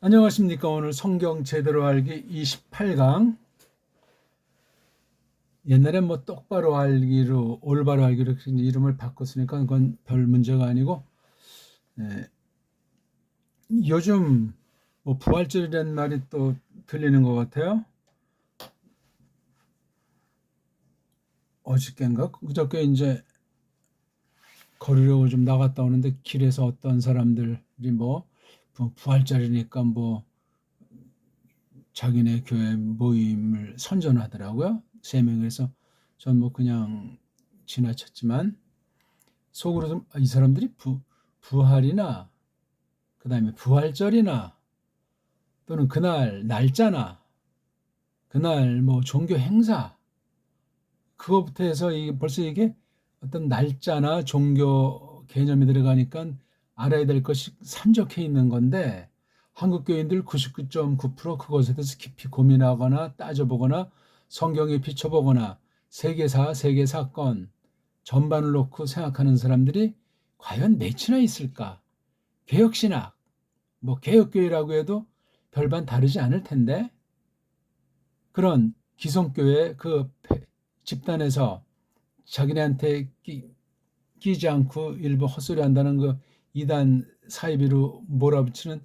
안녕하십니까. 오늘 성경 제대로 알기 28강. 옛날에 뭐 똑바로 알기로 올바로 알기로 이렇게 이름을 바꿨으니까 그건 별 문제가 아니고, 예, 요즘 뭐 부활절이라는 말이 또 들리는 것 같아요. 어저께인가 그저께 이제 거리로 좀 나갔다 오는데 길에서 어떤 사람들이 뭐 부활절이니까 뭐 자기네 교회 모임을 선전하더라고요. 세 명에서 전 뭐 그냥 지나쳤지만 속으로 좀 이 사람들이 부활이나 그다음에 부활절이나 또는 그날 날짜나 그날 뭐 종교 행사 그거부터 해서 벌써 이게 어떤 날짜나 종교 개념이 들어가니까 알아야 될 것이 산적해 있는 건데 한국 교인들 99.9% 그것에 대해서 깊이 고민하거나 따져보거나 성경에 비춰보거나 세계사, 세계 사건 전반을 놓고 생각하는 사람들이 과연 몇이나 있을까? 개혁신학, 뭐 개혁교회라고 해도 별반 다르지 않을 텐데 그런 기성교회 그 집단에서 자기네한테 끼지 않고 일부 헛소리 한다는 그 이단 사이비로 몰아붙이는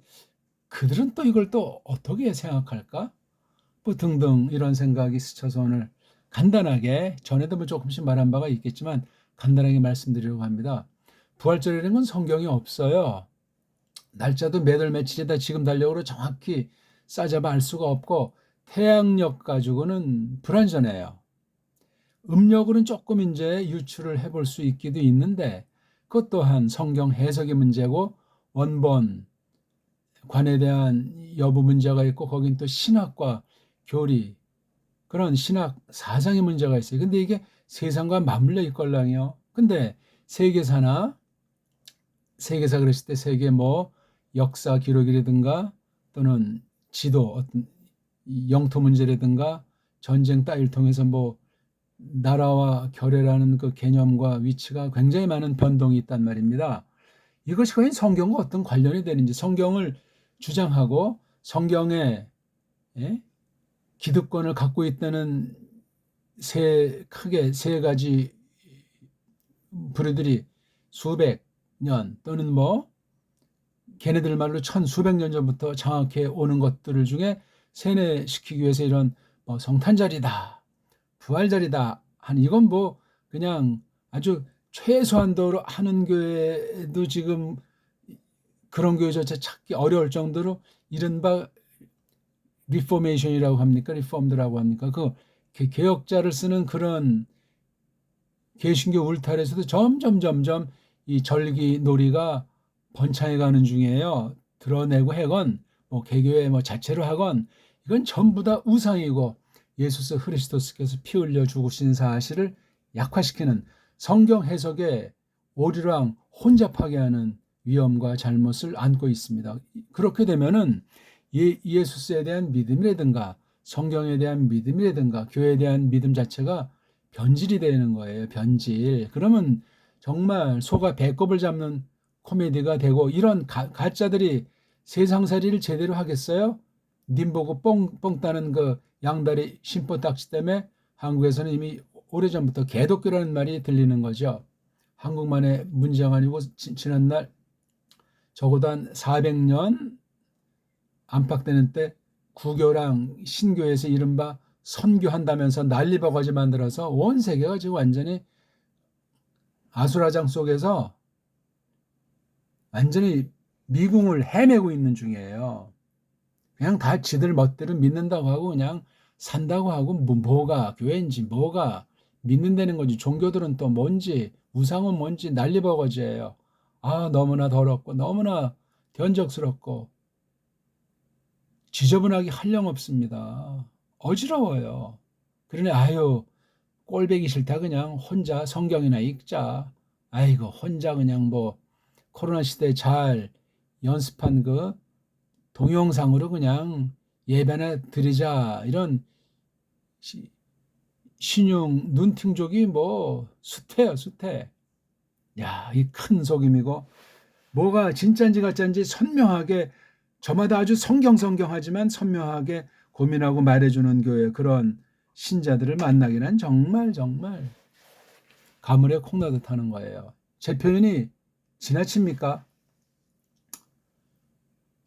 그들은 또 이걸 또 어떻게 생각할까? 뭐 등등 이런 생각이 스쳐서 오늘 간단하게 전에도 뭐 조금씩 말한 바가 있겠지만 간단하게 말씀드리려고 합니다. 부활절이라는 건 성경이 없어요. 날짜도 몇 월 며칠이다 지금 달력으로 정확히 싸잡아 알 수가 없고 태양력 가지고는 불완전해요. 음력으로는 조금 이제 유추를 해볼 수 있기도 있는데 그것 또한 성경 해석의 문제고 원본 관에 대한 여부 문제가 있고 거긴 또 신학과 교리 그런 신학 사상의 문제가 있어요. 근데 이게 세상과 맞물려 있걸랑요. 근데 세계사나 세계사 그랬을 때 세계 뭐 역사 기록이라든가 또는 지도 어떤 영토 문제라든가 전쟁 따위를 통해서 뭐 나라와 결여라는 그 개념과 위치가 굉장히 많은 변동이 있단 말입니다. 이것이 과연 성경과 어떤 관련이 되는지 성경을 주장하고 성경에 예? 기득권을 갖고 있다는 크게 세 가지 부류들이 수백 년 또는 뭐 걔네들 말로 천수백 년 전부터 장악해 오는 것들을 중에 세뇌시키기 위해서 이런 뭐 성탄절이다, 부활절이다 한 이건 뭐 그냥 아주 최소한도로 하는 교회도 지금 그런 교회조차 찾기 어려울 정도로 이른바 리포메이션이라고 합니까? 리폼드라고 합니까? 그 개혁자를 쓰는 그런 개신교 울타리에서도 점점 이 절기 놀이가 번창해 가는 중이에요. 드러내고 해건 뭐 개교회 뭐 자체로 하건 이건 전부 다 우상이고 예수스 그리스도께서 피 흘려 죽으신 사실을 약화시키는 성경 해석에 오리랑 혼잡하게 하는 위험과 잘못을 안고 있습니다. 그렇게 되면은 예수스에 대한 믿음이라든가 성경에 대한 믿음이라든가 교회에 대한 믿음 자체가 변질이 되는 거예요. 변질. 그러면 정말 소가 배꼽을 잡는 코미디가 되고 이런 가짜들이 세상살이를 제대로 하겠어요? 님 보고 뻥뻥 따는 그 양다리 심보딱지 때문에 한국에서는 이미 오래전부터 개독교라는 말이 들리는 거죠. 한국만의 문제가 아니고 지난날 적어도 한 400년 안팎되는 때 구교랑 신교에서 이른바 선교한다면서 난리버거지 만들어서 온 세계가 지금 완전히 아수라장 속에서 완전히 미궁을 헤매고 있는 중이에요. 그냥 다 지들 멋대로 믿는다고 하고 그냥 산다고 하고 뭐가 교회인지 뭐가 믿는다는 건지 종교들은 또 뭔지 우상은 뭔지 난리버거지예요. 아 너무나 더럽고 너무나 견적스럽고 지저분하기 한량없습니다. 어지러워요. 그러니 아유 꼴배기 싫다 그냥 혼자 성경이나 읽자. 아이고 혼자 그냥 뭐 코로나 시대에 잘 연습한 그 동영상으로 그냥 예배나 드리자 이런 신용 눈팅족이 뭐 수태요 수태. 야, 이 큰 속임이고 뭐가 진짜인지 가짜인지 선명하게 저마다 아주 성경하지만 선명하게 고민하고 말해주는 교회, 그런 신자들을 만나기는 정말 가물에 콩나듯 하는 거예요. 제 표현이 지나칩니까?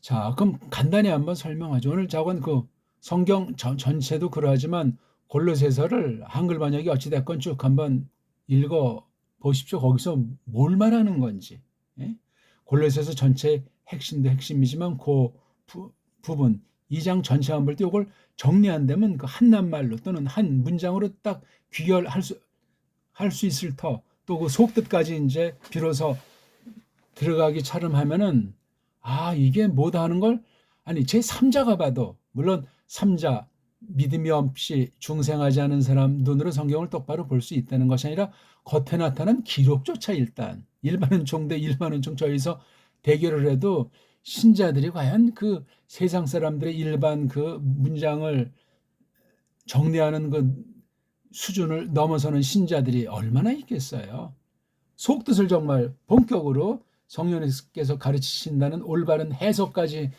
자, 그럼 간단히 한번 설명하죠. 오늘 작은 그 성경 전체도 그러하지만 골로새서를 한글 번역이 어찌됐건 쭉 한번 읽어 보십시오. 거기서 뭘 말하는 건지. 예? 골로새서 전체 핵심도 핵심이지만 그 부분 2장 전체 한번 볼 때 이걸 정리한다면 그 한낱말로 또는 한 문장으로 딱 귀결할 수 있을 터, 또 그 속뜻까지 이제 비로소 들어가기 차름하면은 이게 뭐다 하는 걸, 아니 제 3자가 봐도, 물론 3자 믿음이 없이 중생하지 않은 사람 눈으로 성경을 똑바로 볼 수 있다는 것이 아니라 겉에 나타난 기록조차 일단 일반은총 대 일반은총 저기서 대결을 해도 신자들이 과연 그 세상 사람들의 일반 그 문장을 정리하는 그 수준을 넘어서는 신자들이 얼마나 있겠어요. 속뜻을 정말 본격으로 성령님께서 가르치신다는 올바른 해석까지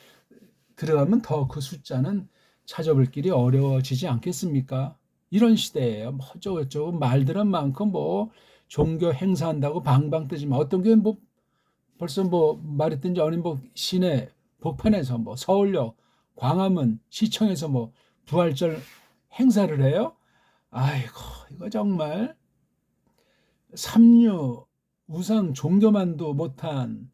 들어가면 더 그 숫자는 찾아볼 길이 어려워지지 않겠습니까? 이런 시대예요. 뭐 어쩌고저쩌고 말들은 많고 뭐 종교 행사한다고 방방 뜨지만 어떤 교회는 뭐 벌써 뭐 말했든지 아닌 뭐 시내 복판에서 뭐 서울역 광화문 시청에서 뭐 부활절 행사를 해요. 아이고 이거 정말 삼류 우상 종교만도 못한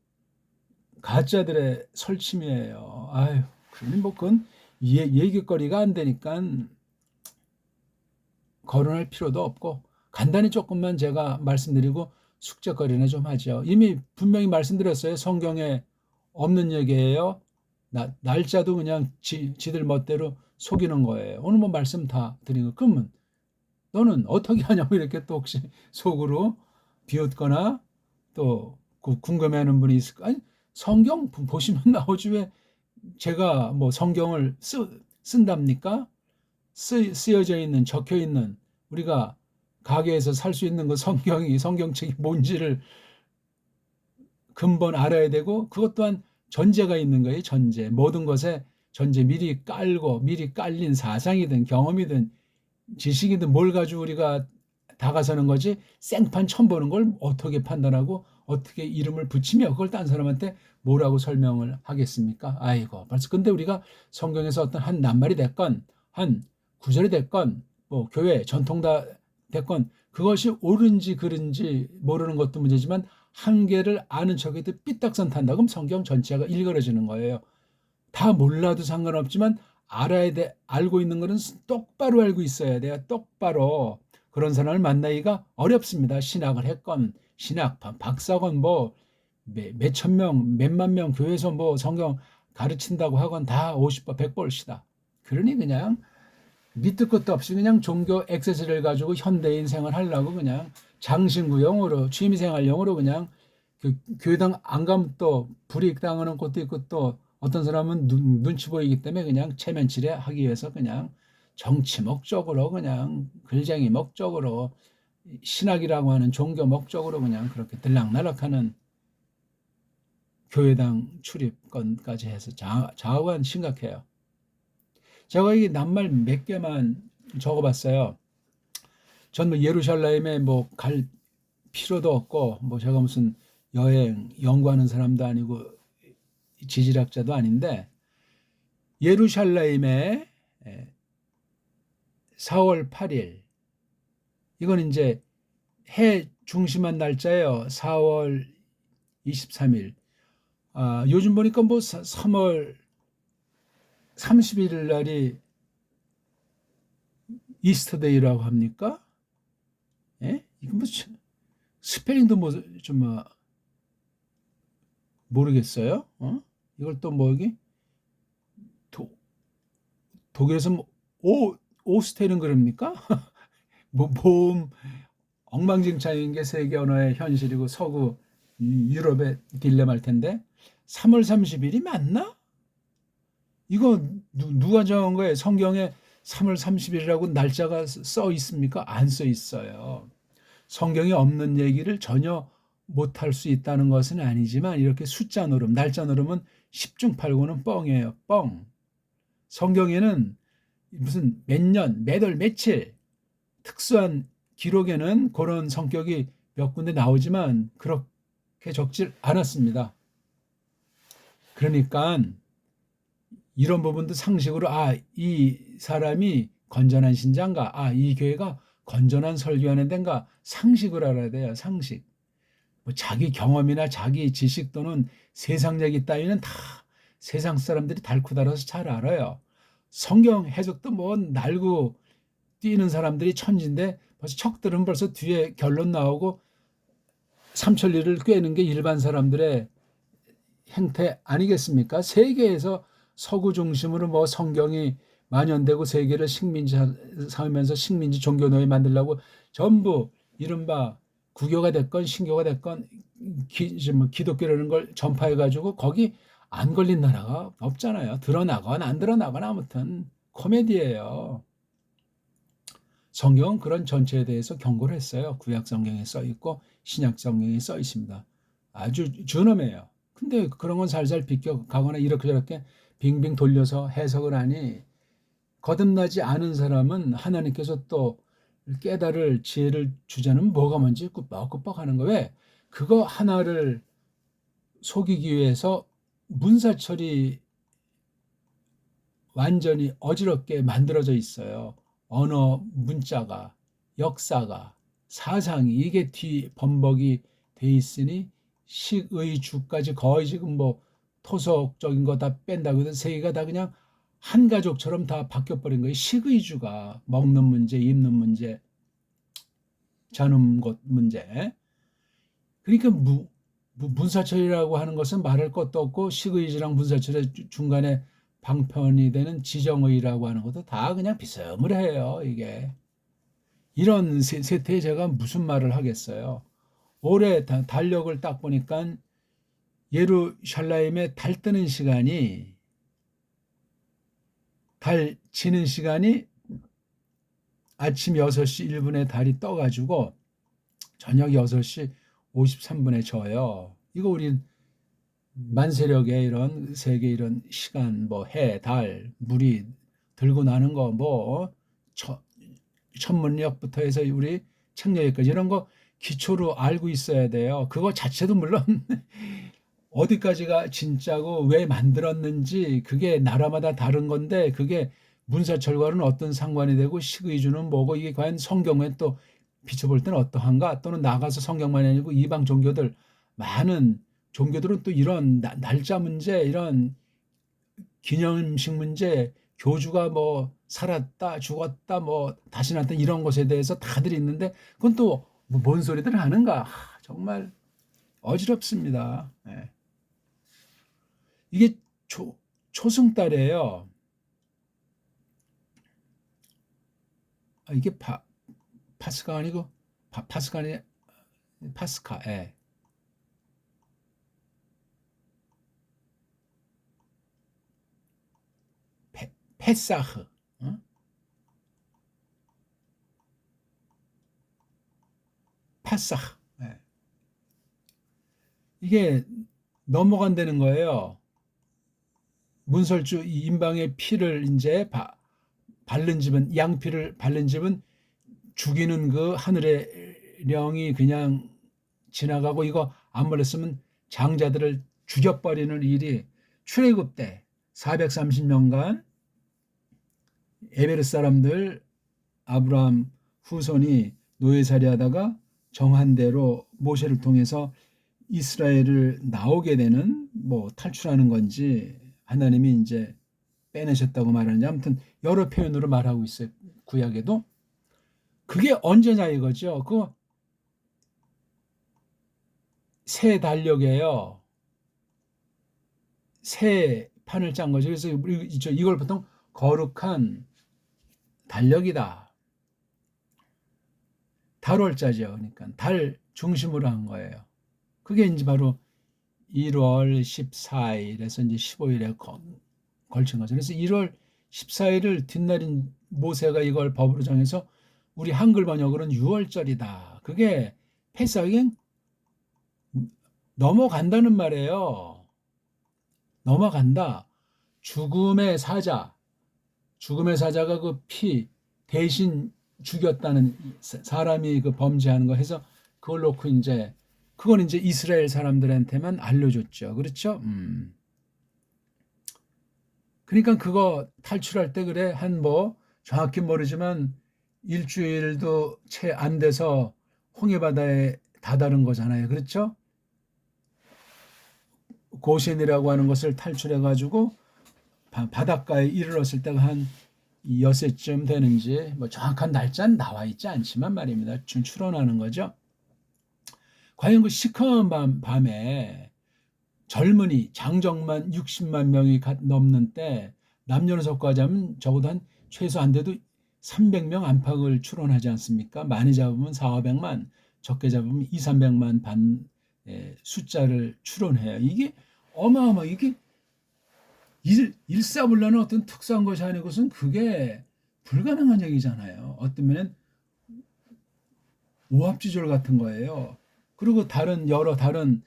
가짜들의 설침이에요. 아유, 그러니 뭐 그건 얘기거리가 안 되니까 거론할 필요도 없고 간단히 조금만 제가 말씀드리고 숙제거리나 좀 하죠. 이미 분명히 말씀드렸어요. 성경에 없는 얘기예요. 날짜도 그냥 지들 멋대로 속이는 거예요. 오늘 뭐 말씀 다 드린 거. 그러면 너는 어떻게 하냐고 이렇게 또 혹시 속으로 비웃거나 또 궁금해하는 분이 있을까? 아니, 성경 보시면 나오지 왜 제가 뭐 성경을 쓴답니까? 쓰여져 있는, 적혀 있는, 우리가 가게에서 살 수 있는 그 성경책이 뭔지를 근본 알아야 되고, 그것 또한 전제가 있는 거예요. 전제. 모든 것에 전제, 미리 깔린 사상이든 경험이든 지식이든 뭘 가지고 우리가 다가서는 거지, 생판 처음 보는 걸 어떻게 판단하고 어떻게 이름을 붙이며 그걸 딴 사람한테 뭐라고 설명을 하겠습니까? 아이고, 벌써 근데 우리가 성경에서 어떤 한 낱말이 됐건 한 구절이 됐건 뭐 교회 전통다 됐건 그것이 옳은지 그른지 모르는 것도 문제지만 한계를 아는 척해도 삐딱선 탄다. 그럼 성경 전체가 일그러지는 거예요. 다 몰라도 상관없지만 알아야 돼. 알고 있는 거는 똑바로 알고 있어야 돼요. 똑바로. 그런 사람을 만나기가 어렵습니다. 신학을 했건 신학 박사건 뭐 몇천 명, 몇만 명 교회에서 뭐 성경 가르친다고 하건 다 50번, 100번씩다. 그러니 그냥 밑도 끝도 없이 그냥 종교 액세서리를 가지고 현대인 생활 하려고 그냥 장신구용으로 취미생활용으로 그냥 그 교회당 안 가면 또 불이익 당하는 것도 있고 또 어떤 사람은 눈치 보이기 때문에 그냥 체면치레 하기 위해서 그냥 정치 목적으로 그냥 글쟁이 목적으로 신학이라고 하는 종교 목적으로 그냥 그렇게 들락날락하는 교회당 출입건까지 해서 좌우한 심각해요. 제가 이 낱말 몇 개만 적어봤어요. 전 뭐 예루살렘에 뭐 갈 필요도 없고 뭐 제가 무슨 여행 연구하는 사람도 아니고 지질학자도 아닌데 예루살렘에 4월 8일 이건 이제 해 중심한 날짜예요. 4월 23일. 요즘 보니까 뭐 3월 31일 날이 이스터데이라고 합니까? 예? 이거 뭐 스펠링도 뭐 좀 모르겠어요. 이걸 또 뭐 여기 독일에서 뭐 오스테는 그럽니까? 뭐 모음 엉망진창인 게 세계 언어의 현실이고 서구 유럽의 딜레마일 텐데 3월 30일이 맞나? 이거 누가 정한 거예요? 성경에 3월 30일이라고 날짜가 써 있습니까? 안 써 있어요. 성경에 없는 얘기를 전혀 못할 수 있다는 것은 아니지만 이렇게 숫자 노름, 날짜 노름은 10중 8구는 뻥이에요. 뻥. 성경에는 무슨 몇 년, 몇 월, 며칠 특수한 기록에는 그런 성격이 몇 군데 나오지만 그렇게 적질 않았습니다. 그러니까 이런 부분도 상식으로 이 사람이 건전한 신자인가, 이 교회가 건전한 설교하는 데인가 상식을 알아야 돼요. 상식. 뭐 자기 경험이나 자기 지식 또는 세상 얘기 따위는 다 세상 사람들이 달고 달아서 잘 알아요. 성경 해석도 뭐 날고 뛰는 사람들이 천진데 벌써 척들은 벌써 뒤에 결론 나오고 삼천리를 꿰는 게 일반 사람들의 행태 아니겠습니까? 세계에서 서구 중심으로 뭐 성경이 만연되고 세계를 식민지 삼으면서 식민지 종교 노예 만들려고 전부 이른바 구교가 됐건 신교가 됐건 기독교라는 걸 전파해가지고 거기 안 걸린 나라가 없잖아요. 드러나거나 안 드러나거나 아무튼 코미디예요. 성경은 그런 전체에 대해서 경고를 했어요. 구약 성경에 써 있고 신약 성경에 써 있습니다. 아주 준엄해요. 근데 그런 건 살살 비껴가거나 이렇게 저렇게 빙빙 돌려서 해석을 하니 거듭나지 않은 사람은 하나님께서 또 깨달을 지혜를 주자는 뭐가 뭔지 꾸벅꾸벅 하는 거예요. 왜? 그거 하나를 속이기 위해서 문사철이 완전히 어지럽게 만들어져 있어요. 언어, 문자가, 역사가, 사상이 이게 뒤 범벅이 돼 있으니 식의 주까지 거의 지금 뭐 토속적인 거 다 뺀다고 해서 세 개가 다 그냥 한 가족처럼 다 바뀌어버린 거예요. 식의 주가 먹는 문제, 입는 문제, 자는 것 문제. 그러니까 문사철이라고 하는 것은 말할 것도 없고 식의주랑 문사철의 중간에 방편이 되는 지정의라고 하는 것도 다 그냥 비스무리해요. 이게 이런 세태에 제가 무슨 말을 하겠어요. 올해 달력을 딱 보니까 예루살렘에 달 뜨는 시간이 달 지는 시간이 아침 6시 1분에 달이 떠가지고 저녁 6시 53분에 져요. 이거 우리 만세력의 이런 세계 이런 시간 뭐 해, 달, 물이 들고 나는 거 뭐 천문력부터 해서 우리 책력까지 이런 거 기초로 알고 있어야 돼요. 그거 자체도 물론 어디까지가 진짜고 왜 만들었는지 그게 나라마다 다른 건데 그게 문사철과는 어떤 상관이 되고 식의주는 뭐고 이게 과연 성경에 또 비춰볼 때는 어떠한가 또는 나가서 성경만이 아니고 이방 종교들 많은 종교들은 또 이런 날짜 문제 이런 기념식 문제 교주가 뭐 살았다 죽었다 뭐 다시 나타나 이런 것에 대해서 다들 있는데 그건 또 뭔 소리들 하는가 정말 어지럽습니다. 네. 이게 초승달이에요. 이게 파스가 아니고 파스가 아니 파스카. 예. 페사흐. 어? 파사흐. 예. 이게 넘어간다는 거예요. 문설주 인방의 피를 이제 바른 집은 양피를 바른 집은 죽이는 그 하늘의 령이 그냥 지나가고 이거 안 몰랐으면 장자들을 죽여버리는 일이 출애굽 때 430년간 에베르 사람들 아브라함 후손이 노예살이 하다가 정한 대로 모세를 통해서 이스라엘을 나오게 되는 뭐 탈출하는 건지 하나님이 이제 빼내셨다고 말하는지 아무튼 여러 표현으로 말하고 있어요. 구약에도. 그게 언제냐 이거죠. 그 새 달력이에요. 새 판을 짠 거죠. 그래서 이걸 보통 거룩한 달력이다. 달월자죠. 그러니까 달 중심으로 한 거예요. 그게 이제 바로 1월 14일에서 이제 15일에 걸친 거죠. 그래서 1월 14일을 뒷날인 모세가 이걸 법으로 정해서 우리 한글 번역으로는 6월절이다. 그게 페사긴 넘어간다는 말이에요. 넘어간다. 죽음의 사자가 그 피 대신 죽였다는 사람이 그 범죄하는 거 해서 그걸 놓고 이제 그건 이제 이스라엘 사람들한테만 알려줬죠. 그렇죠? 그러니까 그거 탈출할 때 그래 한 뭐 정확히 모르지만 일주일도 채 안 돼서 홍해바다에 다다른 거잖아요. 그렇죠? 고센이라고 하는 것을 탈출해 가지고 바닷가에 이르렀을 때가 한 여섯쯤 되는지 뭐 정확한 날짜는 나와 있지 않지만 말입니다. 출원하는 거죠. 과연 그 시커먼 밤에 젊은이 장정만 60만 명이 넘는 때 남녀노소 하자면 적어도 한 최소 안 돼도 300명 안팎을 출원하지 않습니까? 많이 잡으면 4, 500만, 적게 잡으면 2, 300만 반 숫자를 출원해요. 이게 어마어마 이게 일사불란한 어떤 특수한 것이 아니고선 그게 불가능한 얘기잖아요. 어떤 면은 오합지졸 같은 거예요. 그리고 여러 다른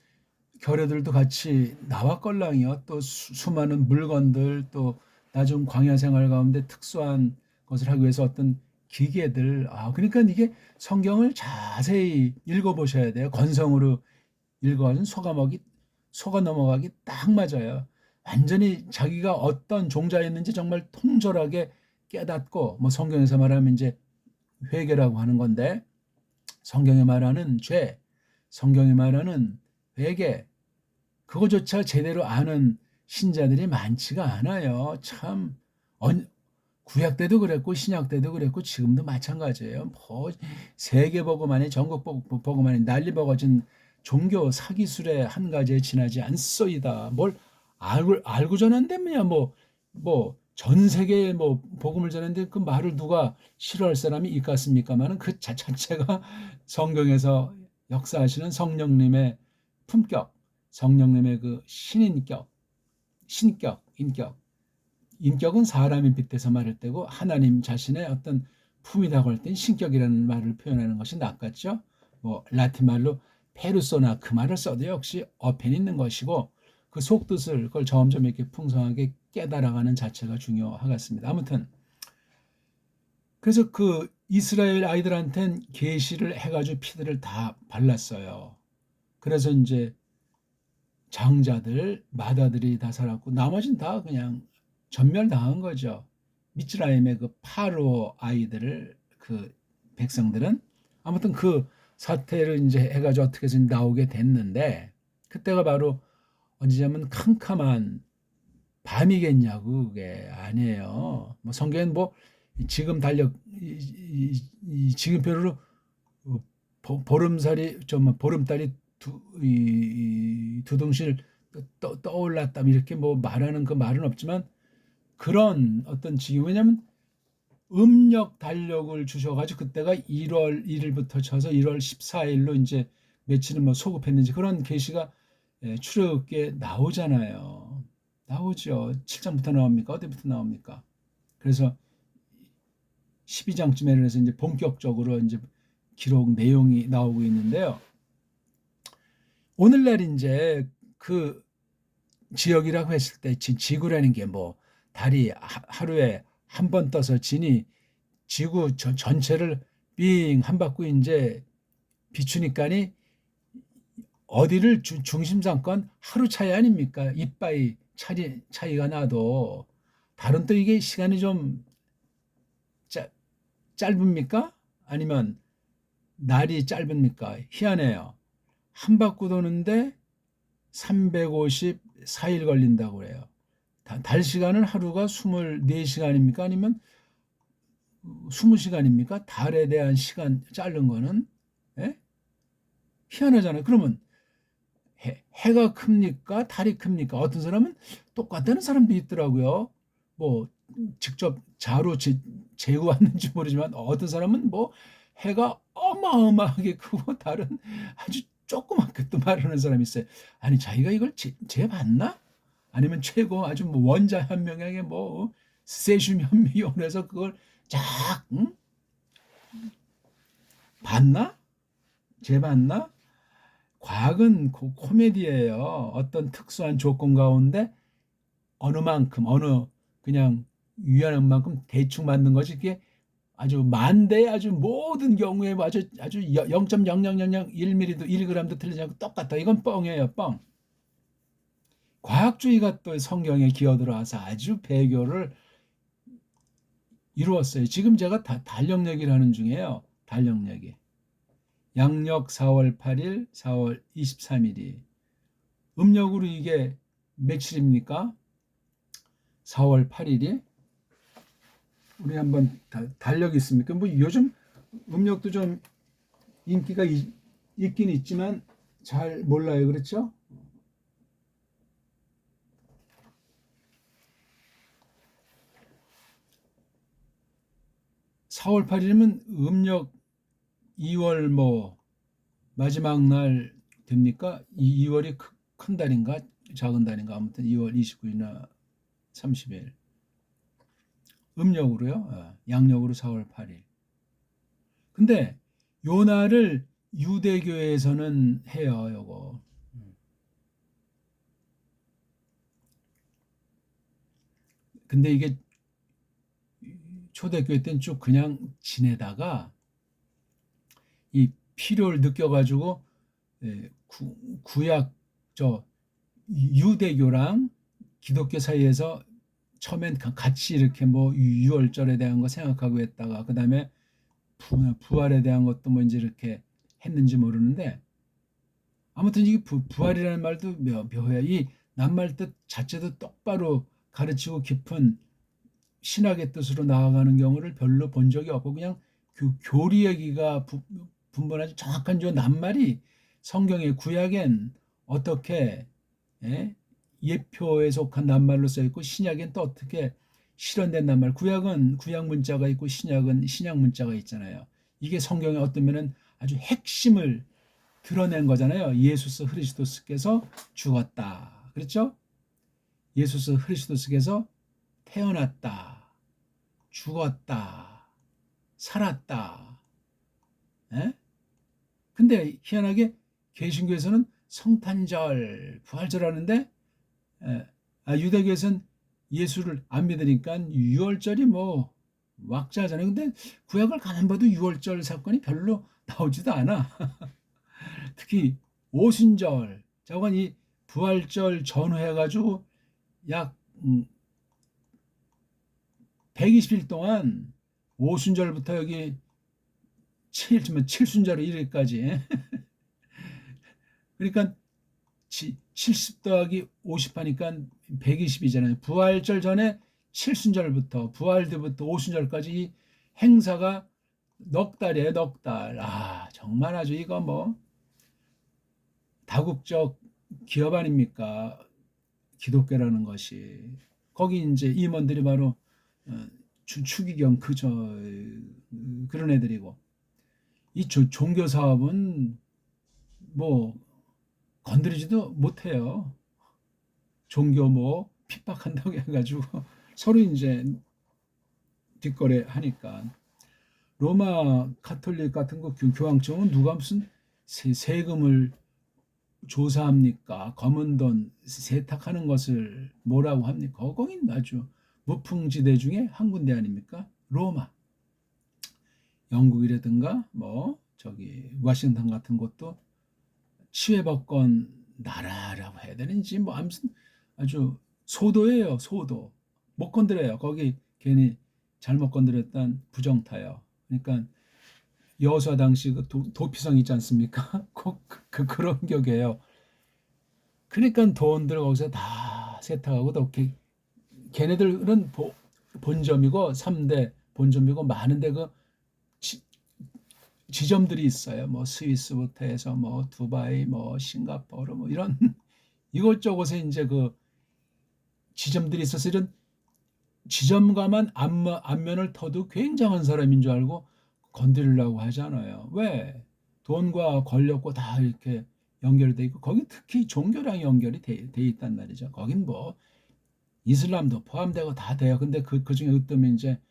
결의들도 같이 나왔걸랑이요. 또 수많은 물건들 또 나중 광야 생활 가운데 특수한 것을 하기 위해서 어떤 기계들. 그러니까 이게 성경을 자세히 읽어보셔야 돼요. 건성으로 읽어가지고 속아 넘어가기 딱 맞아요. 완전히 자기가 어떤 종자였는지 정말 통절하게 깨닫고 뭐 성경에서 말하면 이제 회개라고 하는 건데 성경에 말하는 죄, 성경에 말하는 회개 그거조차 제대로 아는 신자들이 많지가 않아요. 참 구약 때도 그랬고 신약 때도 그랬고 지금도 마찬가지예요. 뭐 세계 복음만이 전국 복음만이 난리 먹어진 종교 사기술의 한 가지에 지나지 않소이다. 뭘 알고 전한다면야 뭐 전 세계에 뭐 복음을 전했는데 그 말을 누가 싫어할 사람이 있겠습니까만은 그 자체가 성경에서 역사하시는 성령님의 품격, 성령님의 그 인격은 사람이 빗대서 말할 때고 하나님 자신의 어떤 품이라고 할 땐 신격이라는 말을 표현하는 것이 낫겠죠. 뭐 라틴 말로 페르소나 그 말을 써도 역시 어펜 있는 것이고 그 속뜻을 그걸 점점 이렇게 풍성하게 깨달아가는 자체가 중요하겠습니다. 아무튼 그래서 그 이스라엘 아이들한테는 계시를 해가지고 피들을 다 발랐어요. 그래서 이제 장자들, 마다들이 다 살았고 나머지는 다 그냥 전멸당한 거죠. 미츠라임의 그 파로 아이들을 그 백성들은 아무튼 그 사태를 이제 해가지고 어떻게 해서 나오게 됐는데 그때가 바로 언제냐면 캄캄한 밤이겠냐고 그게 아니에요. 뭐 성경엔 뭐 지금 달력 지금표로 보름살이 좀 보름달이 두둥실 떠올랐다 이렇게 뭐 말하는 그 말은 없지만 그런 어떤 지금 왜냐면 음력 달력을 주셔가지고 그때가 1월 1일부터 쳐서 1월 14일로 이제 며칠은 뭐 소급했는지 그런 계시가 출애굽기에 나오잖아요. 나오죠. 7장부터 나옵니까? 어디부터 나옵니까? 그래서 12장쯤에 해서 이제 본격적으로 이제 기록 내용이 나오고 있는데요. 오늘날 이제 그 지역이라고 했을 때 지구라는 게 뭐 달이 하루에 한 번 떠서 지니 지구 전체를 빙 한 바퀴 이제 비추니까니 어디를 중심 삼건 하루 차이 아닙니까? 이빠이 차이가 나도 다른 또 이게 시간이 좀 짧습니까? 아니면 날이 짧습니까? 희한해요. 한 바퀴 도는데 354일 걸린다고 그래요. 달 시간은 하루가 24시간입니까? 아니면 20시간입니까? 달에 대한 시간 자른 거는? 예? 희한하잖아요. 그러면 해가 큽니까? 달이 큽니까? 어떤 사람은 똑같다는 사람도 있더라고요. 뭐 직접 자로 재고 왔는지 모르지만 어떤 사람은 뭐 해가 어마어마하게 크고 달은 아주 조그맣게 또 말하는 사람이 있어요. 아니 자기가 이걸 재봤나? 아니면 최고 아주 뭐 원자 현명하게 뭐 세슘 현미이 원해서 그걸 쫙 봤나? 재봤나? 과학은 코미디예요. 어떤 특수한 조건 가운데 어느 만큼 그냥 유연한 만큼 대충 맞는 거지. 그게 아주 만대의 아주 모든 경우에 아주 0.0001mm도 1g도 틀리지 않고 똑같다. 이건 뻥이에요, 뻥. 과학주의가 또 성경에 기어들어와서 아주 배교를 이루었어요. 지금 제가 달력 얘기를 하는 중이에요. 달력 얘기. 양력 4월 8일, 4월 23일이 음력으로 이게 며칠입니까? 4월 8일이 우리 한번 달력이 있습니까? 뭐 요즘 음력도 좀 인기가 있긴 있지만 잘 몰라요. 그렇죠? (4월 8일이면) 음력 2월 뭐 마지막 날 됩니까? 2월이 큰 달인가 작은 달인가 아무튼 2월 29일이나 30일 음력으로요. 양력으로 4월 8일. 근데 요 날을 유대교에서는 해요. 요거. 근데 이게 초대교회 때는 쭉 그냥 지내다가 이 필요를 느껴가지고 구약 저 유대교랑 기독교 사이에서 처음엔 같이 이렇게 뭐 유월절에 대한 거 생각하고 했다가 그 다음에 부활에 대한 것도 뭐 이제 이렇게 했는지 모르는데 아무튼 이게 부활이라는 말도 묘해요. 이 낱말 뜻 자체도 똑바로 가르치고 깊은 신학의 뜻으로 나아가는 경우를 별로 본 적이 없고 그냥 교리 얘기가 분분하지 정확한 저 낱말이 성경의 구약엔 어떻게 예표에 속한 낱말로 써 있고 신약엔 또 어떻게 실현된 낱말. 구약은 구약 문자가 있고 신약은 신약 문자가 있잖아요. 이게 성경의 어떤 면은 아주 핵심을 드러낸 거잖아요. 예수스 그리스도스께서 죽었다. 그렇죠? 예수스 그리스도스께서 태어났다. 죽었다. 살았다. 에? 근데 희한하게 개신교에서는 성탄절, 부활절 하는데 유대교에서는 예수를 안 믿으니까 유월절이 뭐 왁자잖아요. 근데 구약을 가만 봐도 유월절 사건이 별로 나오지도 않아. 특히 오순절, 저건 이 부활절 전후해가지고 약 120일 동안 오순절부터 여기 칠순절 1일까지 그러니까 70 더하기 50 하니까 120이잖아요. 부활절 전에 칠순절부터 부활대부터 오순절까지 이 행사가 넉 달이에요. 넉 달. 정말 아주 이거 뭐 다국적 기업 아닙니까? 기독교라는 것이. 거기 이제 임원들이 바로 추기경 그런 애들이고 이 종교 사업은 뭐 건드리지도 못해요. 종교 뭐 핍박한다고 해가지고 서로 이제 뒷거래 하니까 로마 카톨릭 같은 거 교황청은 누가 무슨 세금을 조사합니까? 검은 돈 세탁하는 것을 뭐라고 합니까? 거긴 아주 무풍지대 중에 한 군데 아닙니까? 로마. 영국이라든가 뭐 저기 워싱턴 같은 곳도 치외법권 나라라고 해야 되는지 뭐 아무튼 아주 소도예요. 소도. 못 건드려요. 거기 괜히 잘못 건드렸던 부정타요. 그러니까 여호수아 당시 그 도피성 있지 않습니까? 꼭 그런 격이에요. 그러니까 돈들 거기서 다 세탁하고 또 걔네들은 본점이고 3대 본점이고 많은데 그 지점들이 있어요. 뭐 스위스부터 해서 뭐 두바이, 뭐 싱가포르 뭐 이런 이것저것에 이제 그 지점들이 있어서 이런 지점가만 안면을 터도 굉장한 사람인 줄 알고 건드리려고 하잖아요. 왜? 돈과 권력과 다 이렇게 연결돼 있고 거기 특히 종교랑 연결이 돼 있단 말이죠. 거긴 뭐 이슬람도 포함되고 다 돼요. 근데 그중에 으뜸이 이제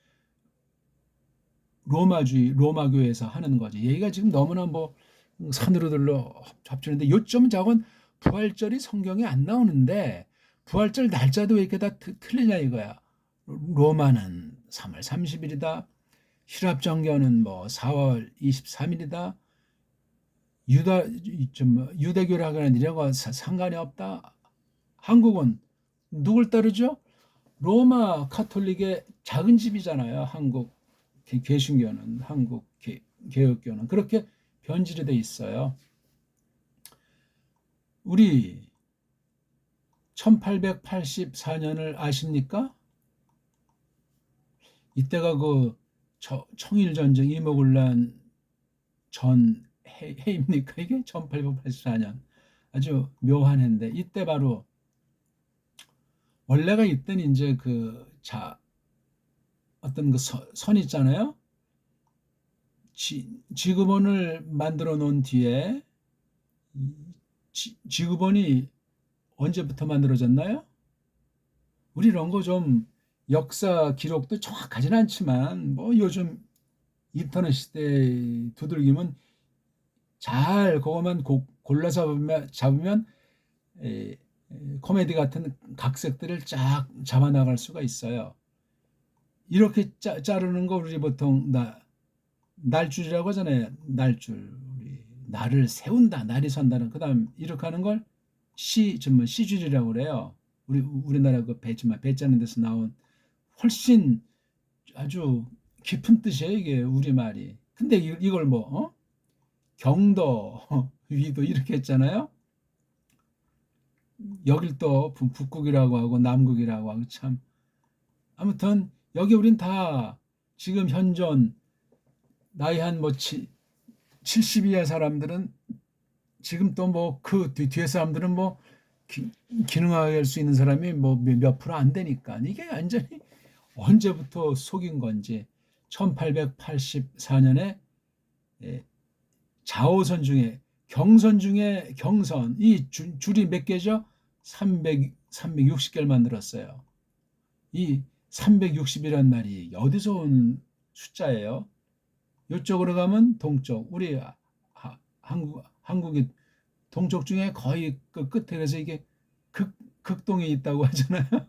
로마교에서 하는 거지. 얘가 지금 너무나 뭐 산으로 들러 합주는데 요점은 저건 부활절이 성경에 안 나오는데 부활절 날짜도 왜 이렇게 다 틀리냐 이거야. 로마는 3월 30일이다. 히랍 정교는 뭐 4월 23일이다. 유대교라고는 이런 거 상관이 없다. 한국은 누굴 따르죠? 로마 카톨릭의 작은 집이잖아요. 한국 개신교는, 한국 개혁교는 그렇게 변질이 돼 있어요. 우리 1884년을 아십니까? 이때가 그 청일전쟁 이모군란 전 해입니까 이게? 1884년 아주 묘한 해인데 이때 바로 원래가 이때는 이제 어떤 그 선 있잖아요. 지구본을 만들어 놓은 뒤에 지구본이 언제부터 만들어졌나요? 우리 이런 거 좀 역사 기록도 정확하진 않지만 뭐 요즘 인터넷 시대 두들기면 잘 그것만 골라 잡으면 코미디 같은 각색들을 쫙 잡아 나갈 수가 있어요. 이렇게 자르는 거 우리 보통 날줄이라고 하잖아요. 날줄. 우리 날을 세운다. 날이 선다는 그다음 이렇게 하는 걸 시줄이라고 그래요. 우리나라 그 배짜는 데서 나온 훨씬 아주 깊은 뜻이에요, 이게 우리말이. 근데 이걸 경도, 위도 이렇게 했잖아요. 여길 또 북극이라고 하고 남극이라고 하고 참. 아무튼 여기 우린 다 지금 현존 나이 한 70 이하 사람들은 지금 또 그 뒤에 사람들은 기능하게 할 수 있는 사람이 몇 프로 안 되니까 이게 완전히 언제부터 속인 건지 1884년에 자오선 중에 경선 중에 경선 이 줄이 몇 개죠? 360개를 만들었어요. 이 360이란 말이 어디서 온 숫자예요? 이쪽으로 가면 동쪽. 우리 한국이 동쪽 중에 거의 그 끝에 그래서 이게 극동에 있다고 하잖아요.